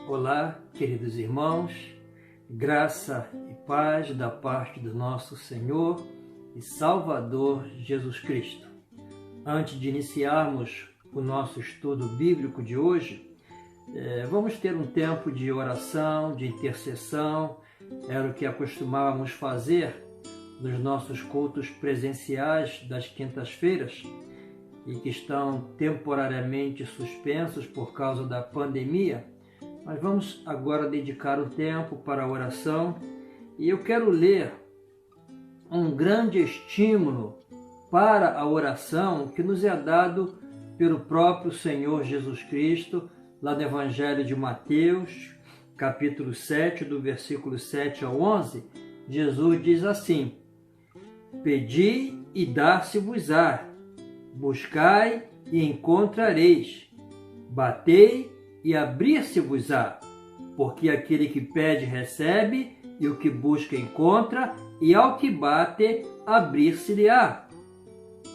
Olá, queridos irmãos, graça e paz da parte do nosso Senhor e Salvador Jesus Cristo. Antes de iniciarmos o nosso estudo bíblico de hoje, vamos ter um tempo de oração, de intercessão. Era o que acostumávamos fazer nos nossos cultos presenciais das quintas-feiras e que estão temporariamente suspensos por causa da pandemia. Mas vamos agora dedicar um tempo para a oração e eu quero ler um grande estímulo para a oração que nos é dado pelo próprio Senhor Jesus Cristo, lá no Evangelho de Mateus, capítulo 7, do versículo 7 ao 11, Jesus diz assim: Pedi e dar-se-vos-á, buscai e encontrareis, batei e abrir-se-vos-á, porque aquele que pede recebe, e o que busca encontra, e ao que bate abrir-se-lhe-á.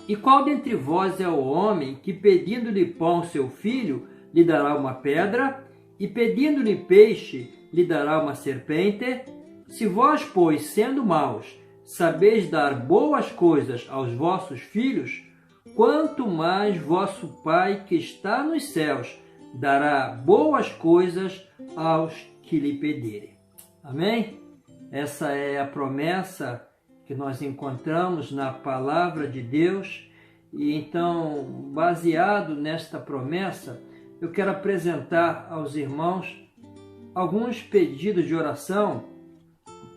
E qual dentre vós é o homem que, pedindo-lhe pão seu filho, lhe dará uma pedra, e pedindo-lhe peixe, lhe dará uma serpente? Se vós, pois, sendo maus, sabeis dar boas coisas aos vossos filhos, quanto mais vosso Pai que está nos céus dará boas coisas aos que lhe pedirem. Amém? Essa é a promessa que nós encontramos na palavra de Deus. E então, baseado nesta promessa, eu quero apresentar aos irmãos alguns pedidos de oração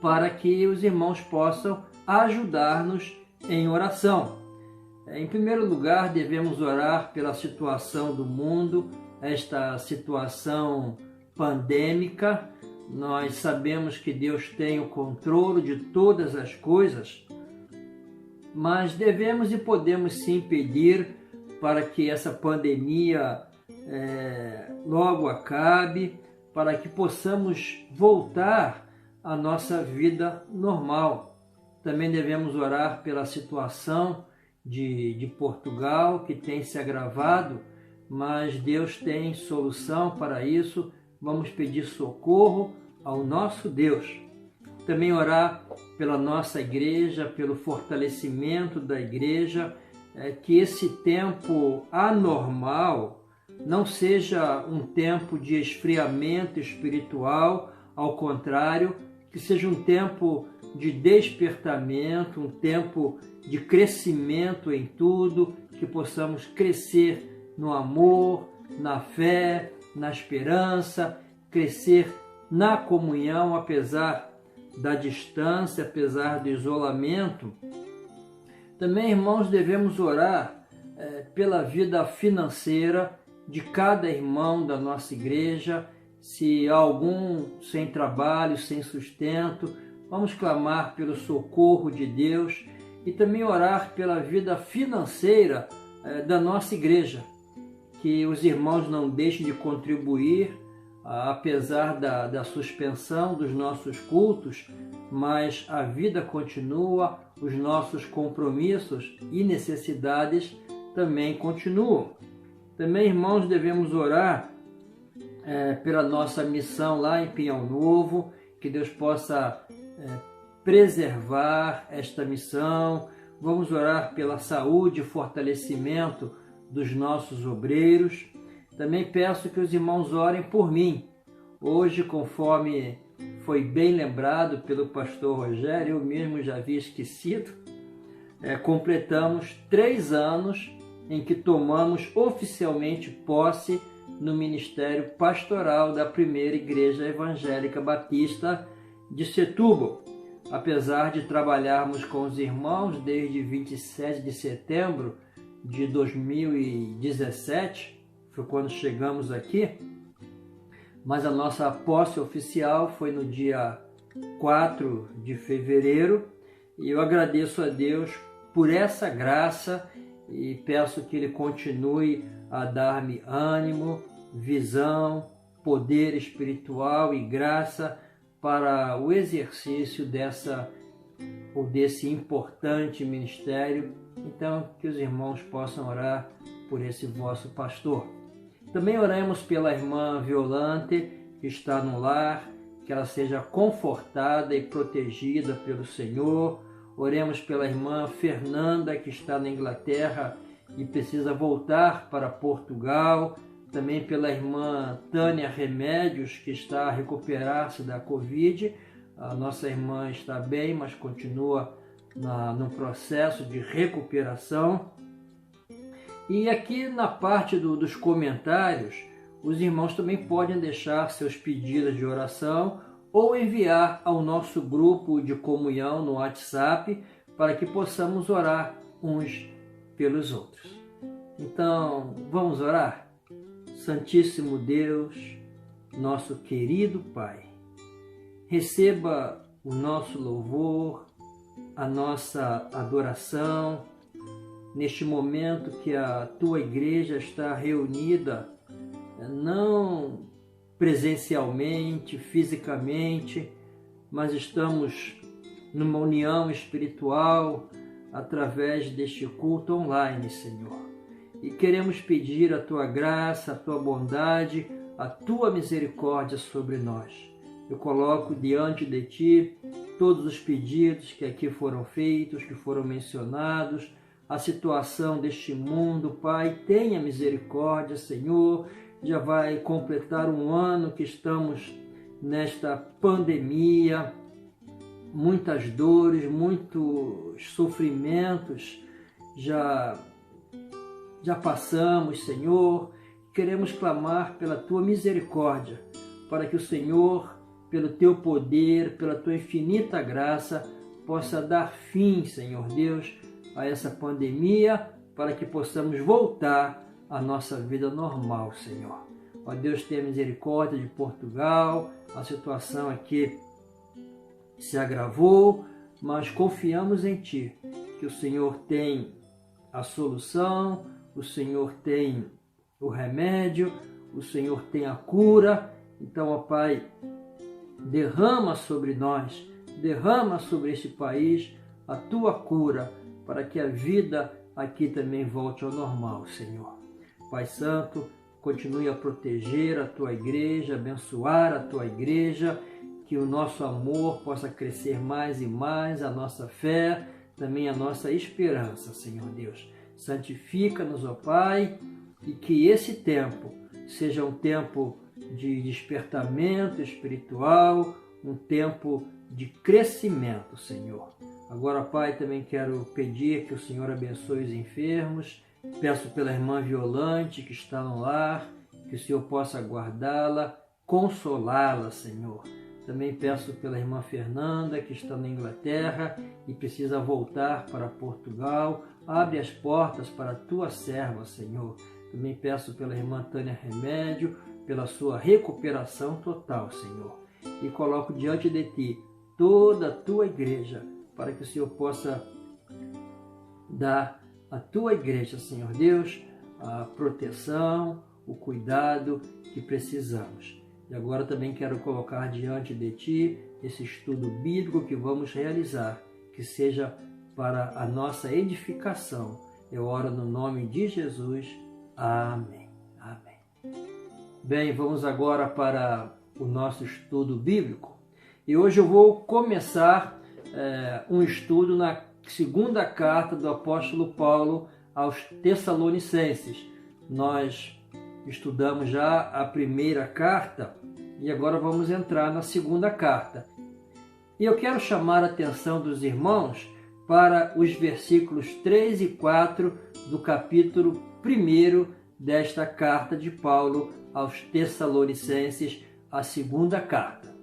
para que os irmãos possam ajudar-nos em oração. Em primeiro lugar, devemos orar pela situação do mundo, esta situação pandêmica. Nós sabemos que Deus tem o controle de todas as coisas, mas devemos e podemos sim pedir para que essa pandemia logo acabe, para que possamos voltar à nossa vida normal. Também devemos orar pela situação de Portugal, que tem se agravado, mas Deus tem solução para isso. Vamos pedir socorro ao nosso Deus. Também orar pela nossa igreja, pelo fortalecimento da igreja, que esse tempo anormal não seja um tempo de esfriamento espiritual, ao contrário, que seja um tempo de despertamento, um tempo de crescimento em tudo, que possamos crescer no amor, na fé, na esperança, crescer na comunhão, apesar da distância, apesar do isolamento. Também, irmãos, devemos orar pela vida financeira de cada irmão da nossa igreja. Se há algum sem trabalho, sem sustento, vamos clamar pelo socorro de Deus e também orar pela vida financeira da nossa igreja. Que os irmãos não deixem de contribuir, apesar da suspensão dos nossos cultos, mas a vida continua, os nossos compromissos e necessidades também continuam. Também, irmãos, devemos orar pela nossa missão lá em Pinhal Novo, que Deus possa preservar esta missão. Vamos orar pela saúde e fortalecimento dos nossos obreiros. Também peço que os irmãos orem por mim. Hoje, conforme foi bem lembrado pelo pastor Rogério, eu mesmo já havia esquecido, completamos 3 anos em que tomamos oficialmente posse no ministério pastoral da primeira Igreja Evangélica Batista de Setúbal. Apesar de trabalharmos com os irmãos desde 27 de setembro de 2017, foi quando chegamos aqui, mas a nossa posse oficial foi no dia 4 de fevereiro, e eu agradeço a Deus por essa graça e peço que Ele continue a dar-me ânimo, visão, poder espiritual e graça para o exercício desse importante ministério. Então, que os irmãos possam orar por esse vosso pastor. Também oramos pela irmã Violante, que está no lar, que ela seja confortada e protegida pelo Senhor. Oremos pela irmã Fernanda, que está na Inglaterra e precisa voltar para Portugal. Também pela irmã Tânia Remédios, que está a recuperar-se da Covid. A nossa irmã está bem, mas continua no processo de recuperação. E aqui na parte dos comentários, os irmãos também podem deixar seus pedidos de oração ou enviar ao nosso grupo de comunhão no WhatsApp para que possamos orar uns pelos outros. Então, vamos orar? Santíssimo Deus, nosso querido Pai, receba o nosso louvor, a nossa adoração, neste momento que a Tua Igreja está reunida, não presencialmente, fisicamente, mas estamos numa união espiritual através deste culto online, Senhor. E queremos pedir a Tua graça, a Tua bondade, a Tua misericórdia sobre nós. Eu coloco diante de Ti todos os pedidos que aqui foram feitos, que foram mencionados, a situação deste mundo, Pai, tenha misericórdia, Senhor. Já vai completar um ano que estamos nesta pandemia, muitas dores, muitos sofrimentos já passamos, Senhor. Queremos clamar pela Tua misericórdia, para que o Senhor, pelo Teu poder, pela Tua infinita graça, possa dar fim, Senhor Deus, a essa pandemia, para que possamos voltar à nossa vida normal, Senhor. Ó Deus, tenha misericórdia de Portugal, a situação aqui se agravou, mas confiamos em Ti, que o Senhor tem a solução, o Senhor tem o remédio, o Senhor tem a cura. Então, ó Pai, derrama sobre nós, derrama sobre este país a Tua cura, para que a vida aqui também volte ao normal, Senhor. Pai Santo, continue a proteger a Tua Igreja, abençoar a Tua Igreja, que o nosso amor possa crescer mais e mais, a nossa fé, também a nossa esperança, Senhor Deus. Santifica-nos, ó Pai, e que esse tempo seja um tempo de despertamento espiritual, um tempo de crescimento, Senhor. Agora, Pai, também quero pedir que o Senhor abençoe os enfermos. Peço pela irmã Violante, que está no lar, que o Senhor possa guardá-la, consolá-la, Senhor. Também peço pela irmã Fernanda, que está na Inglaterra e precisa voltar para Portugal. Abre as portas para a Tua serva, Senhor. Também peço pela irmã Tânia Remédio, pela sua recuperação total, Senhor. E coloco diante de Ti toda a Tua Igreja, para que o Senhor possa dar à Tua Igreja, Senhor Deus, a proteção, o cuidado que precisamos. E agora também quero colocar diante de Ti esse estudo bíblico que vamos realizar, que seja para a nossa edificação. Eu oro no nome de Jesus. Amém. Amém. Bem, vamos agora para o nosso estudo bíblico. E hoje eu vou começar um estudo na segunda carta do apóstolo Paulo aos Tessalonicenses. Nós estudamos já a primeira carta e agora vamos entrar na segunda carta. E eu quero chamar a atenção dos irmãos para os versículos 3 e 4 do capítulo 1 desta carta de Paulo aos Tessalonicenses, a segunda carta.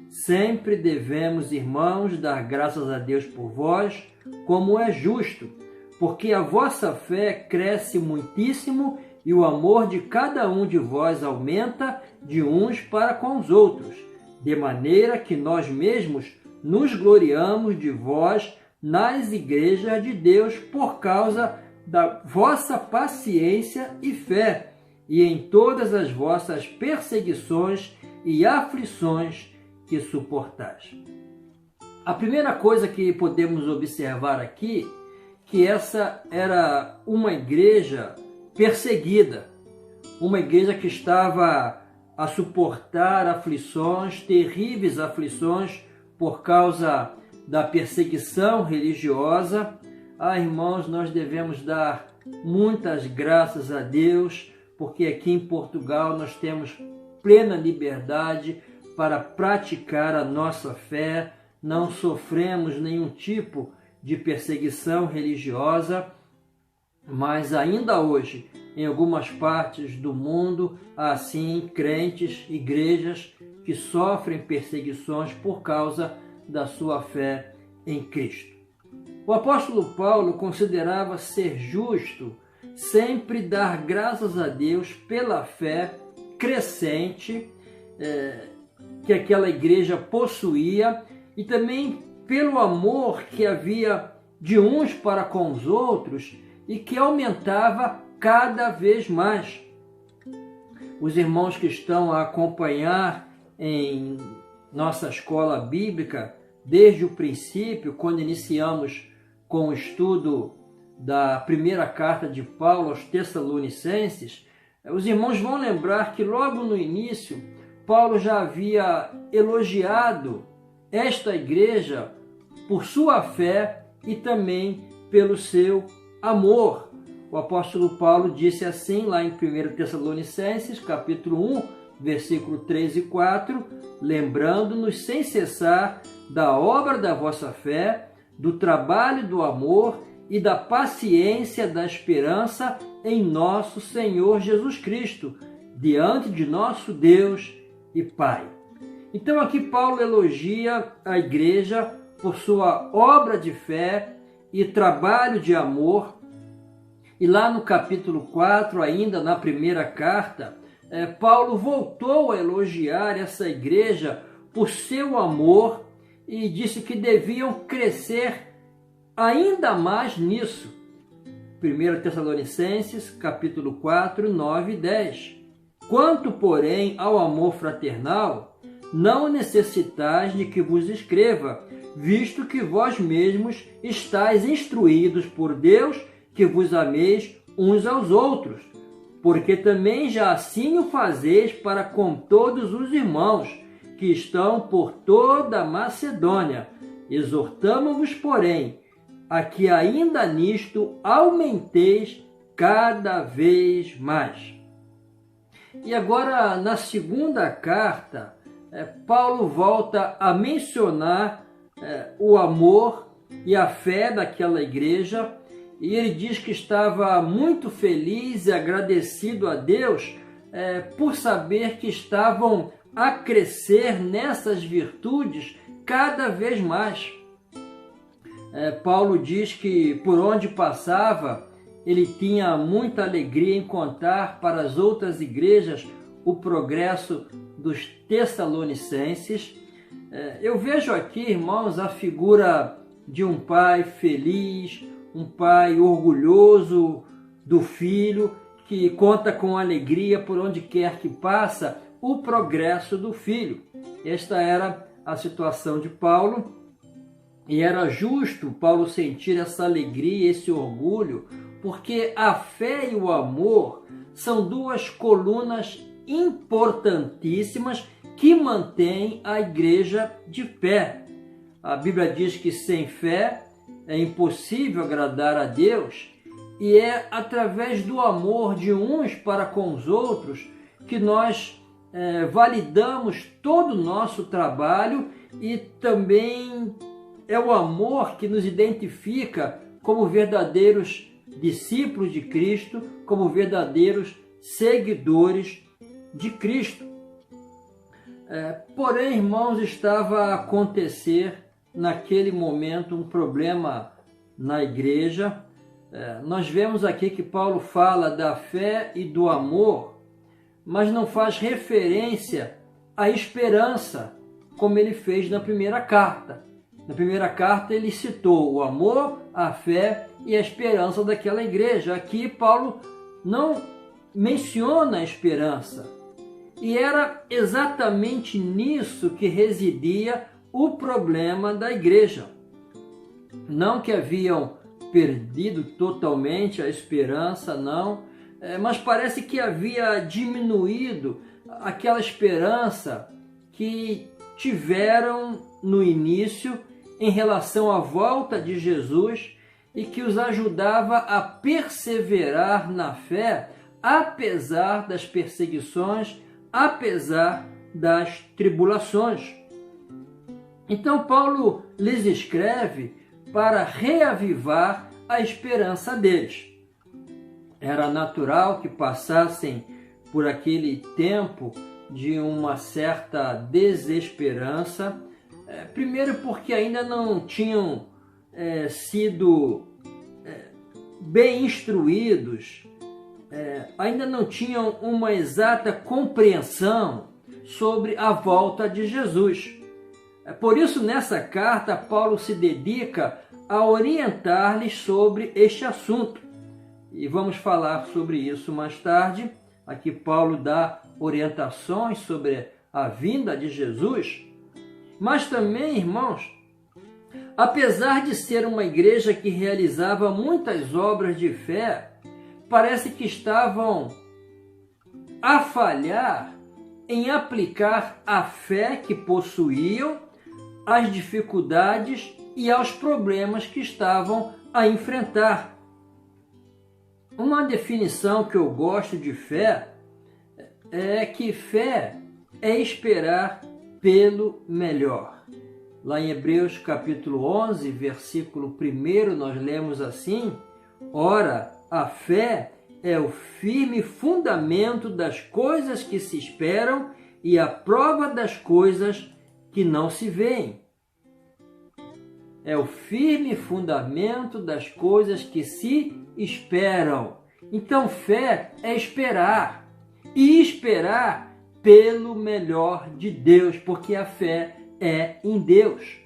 Sempre devemos, irmãos, dar graças a Deus por vós, como é justo, porque a vossa fé cresce muitíssimo e o amor de cada um de vós aumenta de uns para com os outros, de maneira que nós mesmos nos gloriamos de vós nas igrejas de Deus por causa da vossa paciência e fé, e em todas as vossas perseguições e aflições que suportais. A primeira coisa que podemos observar aqui, que essa era uma igreja perseguida, uma igreja que estava a suportar aflições, terríveis aflições, por causa da perseguição religiosa. Irmãos, nós devemos dar muitas graças a Deus, porque aqui em Portugal nós temos plena liberdade para praticar a nossa fé, não sofremos nenhum tipo de perseguição religiosa, mas ainda hoje, em algumas partes do mundo, há sim crentes, igrejas que sofrem perseguições por causa da sua fé em Cristo. O apóstolo Paulo considerava ser justo sempre dar graças a Deus pela fé crescente que aquela igreja possuía e também pelo amor que havia de uns para com os outros e que aumentava cada vez mais. Os irmãos que estão a acompanhar em nossa escola bíblica, desde o princípio, quando iniciamos com o estudo da primeira carta de Paulo aos Tessalonicenses, os irmãos vão lembrar que logo no início, Paulo já havia elogiado esta igreja por sua fé e também pelo seu amor. O apóstolo Paulo disse assim lá em 1 Tessalonicenses, capítulo 1, versículo 3 e 4, lembrando-nos sem cessar da obra da vossa fé, do trabalho do amor e da paciência da esperança em nosso Senhor Jesus Cristo, diante de nosso Deus e Pai. Então aqui Paulo elogia a igreja por sua obra de fé e trabalho de amor. E lá no capítulo 4, ainda na primeira carta, Paulo voltou a elogiar essa igreja por seu amor e disse que deviam crescer ainda mais nisso. 1 Tessalonicenses, capítulo 4, 9 e 10. Quanto, porém, ao amor fraternal, não necessitais de que vos escreva, visto que vós mesmos estáis instruídos por Deus que vos ameis uns aos outros, porque também já assim o fazeis para com todos os irmãos que estão por toda a Macedônia. Exortamo-vos, porém, a que ainda nisto aumenteis cada vez mais. E agora, na segunda carta, Paulo volta a mencionar o amor e a fé daquela igreja, e ele diz que estava muito feliz e agradecido a Deus por saber que estavam a crescer nessas virtudes cada vez mais. Paulo diz que por onde passava, ele tinha muita alegria em contar para as outras igrejas o progresso dos Tessalonicenses. Eu vejo aqui, irmãos, a figura de um pai feliz, um pai orgulhoso do filho, que conta com alegria por onde quer que passa o progresso do filho. Esta era a situação de Paulo, e era justo Paulo sentir essa alegria, esse orgulho, porque a fé e o amor são duas colunas importantíssimas que mantêm a igreja de pé. A Bíblia diz que sem fé é impossível agradar a Deus, e é através do amor de uns para com os outros que nós validamos todo o nosso trabalho, e também é o amor que nos identifica como verdadeiros discípulos de Cristo, como verdadeiros seguidores de Cristo. Porém, irmãos, estava a acontecer naquele momento um problema na igreja. Nós vemos aqui que Paulo fala da fé e do amor, mas não faz referência à esperança, como ele fez na primeira carta. Na primeira carta ele citou o amor, a fé e a esperança daquela igreja. Aqui Paulo não menciona a esperança. E era exatamente nisso que residia o problema da igreja. Não que haviam perdido totalmente a esperança, não, mas parece que havia diminuído aquela esperança que tiveram no início em relação à volta de Jesus e que os ajudava a perseverar na fé, apesar das perseguições, apesar das tribulações. Então Paulo lhes escreve para reavivar a esperança deles. Era natural que passassem por aquele tempo de uma certa desesperança, primeiro porque ainda não tinham sido bem instruídos, ainda não tinham uma exata compreensão sobre a volta de Jesus. Por isso, nessa carta, Paulo se dedica a orientar-lhes sobre este assunto. E vamos falar sobre isso mais tarde. Aqui Paulo dá orientações sobre a vinda de Jesus. Mas também, irmãos, apesar de ser uma igreja que realizava muitas obras de fé, parece que estavam a falhar em aplicar a fé que possuíam às dificuldades e aos problemas que estavam a enfrentar. Uma definição que eu gosto de fé é que fé é esperar pelo melhor. Lá em Hebreus capítulo 11, versículo 1, nós lemos assim: ora, a fé é o firme fundamento das coisas que se esperam e a prova das coisas que não se veem. É o firme fundamento das coisas que se esperam. Então, fé é esperar. E esperar pelo melhor de Deus, porque a fé é em Deus.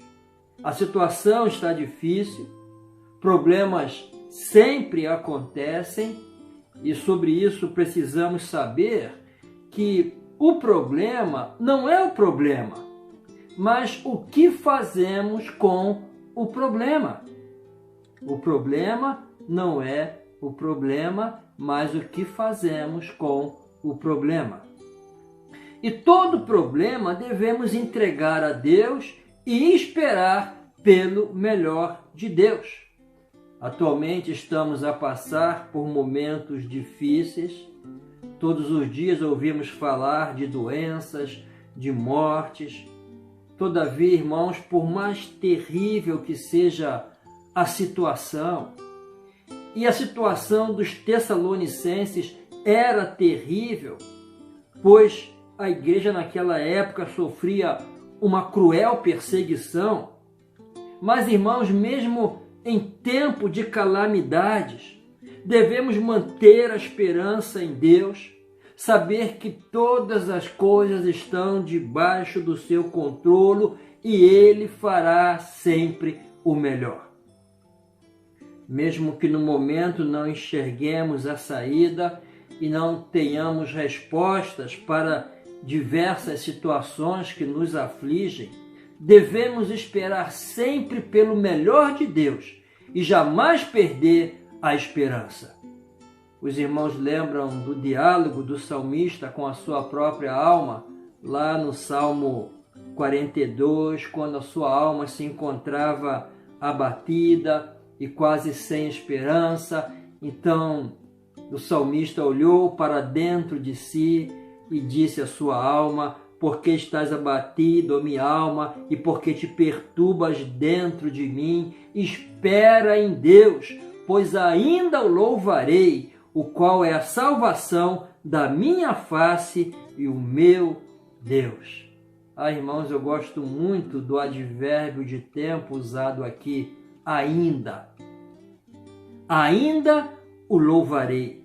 A situação está difícil, problemas sempre acontecem, e sobre isso precisamos saber que o problema não é o problema, mas o que fazemos com o problema. O problema não é o problema, mas o que fazemos com o problema. E todo problema devemos entregar a Deus e esperar pelo melhor de Deus. Atualmente estamos a passar por momentos difíceis. Todos os dias ouvimos falar de doenças, de mortes. Todavia, irmãos, por mais terrível que seja a situação, e a situação dos Tessalonicenses era terrível, pois a igreja naquela época sofria uma cruel perseguição. Mas, irmãos, mesmo em tempo de calamidades, devemos manter a esperança em Deus, saber que todas as coisas estão debaixo do seu controle e Ele fará sempre o melhor. Mesmo que no momento não enxerguemos a saída e não tenhamos respostas para diversas situações que nos afligem, devemos esperar sempre pelo melhor de Deus e jamais perder a esperança. Os irmãos lembram do diálogo do salmista com a sua própria alma, lá no Salmo 42, quando a sua alma se encontrava abatida e quase sem esperança. Então o salmista olhou para dentro de si e disse à sua alma: por que estás abatido, ó minha alma, e por que te perturbas dentro de mim? Espera em Deus, pois ainda o louvarei, o qual é a salvação da minha face e o meu Deus. Irmãos, eu gosto muito do advérbio de tempo usado aqui, ainda. Ainda o louvarei.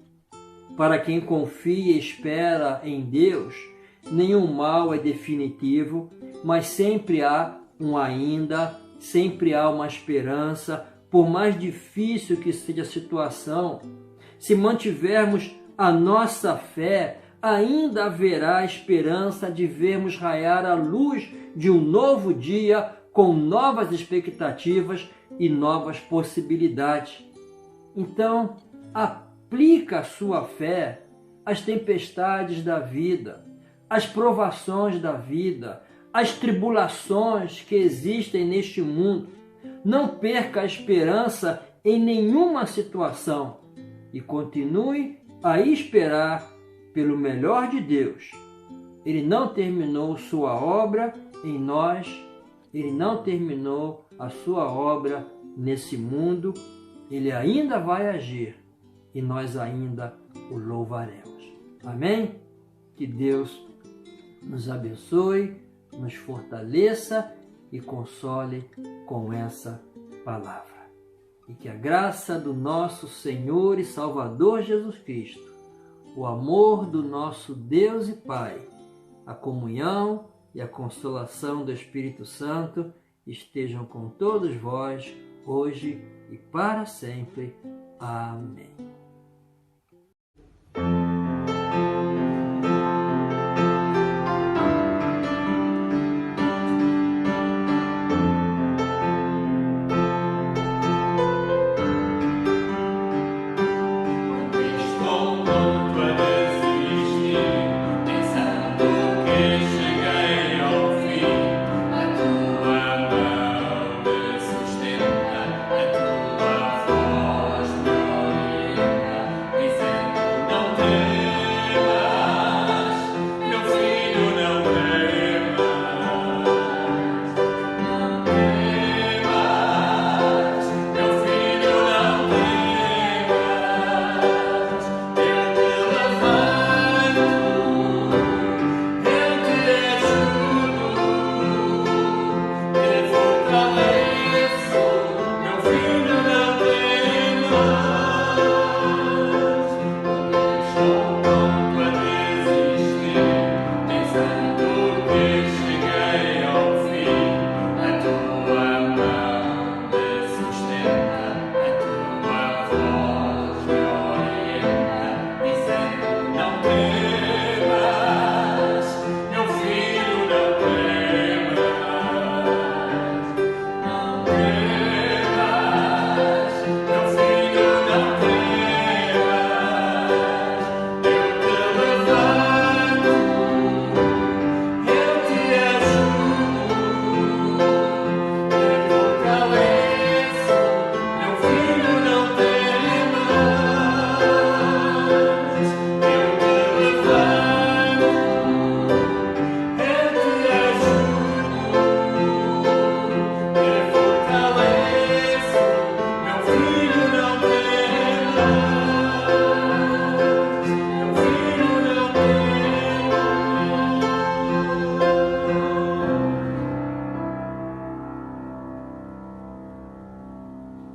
Para quem confia e espera em Deus, nenhum mal é definitivo, mas sempre há um ainda, sempre há uma esperança, por mais difícil que seja a situação. Se mantivermos a nossa fé, ainda haverá esperança de vermos raiar a luz de um novo dia com novas expectativas e novas possibilidades. Então, aplica a sua fé às tempestades da vida. as provações da vida, as tribulações que existem neste mundo. Não perca a esperança em nenhuma situação e continue a esperar pelo melhor de Deus. Ele não terminou sua obra em nós, ele não terminou a sua obra nesse mundo, ele ainda vai agir e nós ainda o louvaremos. Amém? Que Deus nos abençoe, nos fortaleça e console com essa palavra. E que a graça do nosso Senhor e Salvador Jesus Cristo, o amor do nosso Deus e Pai, a comunhão e a consolação do Espírito Santo estejam com todos vós, hoje e para sempre. Amém.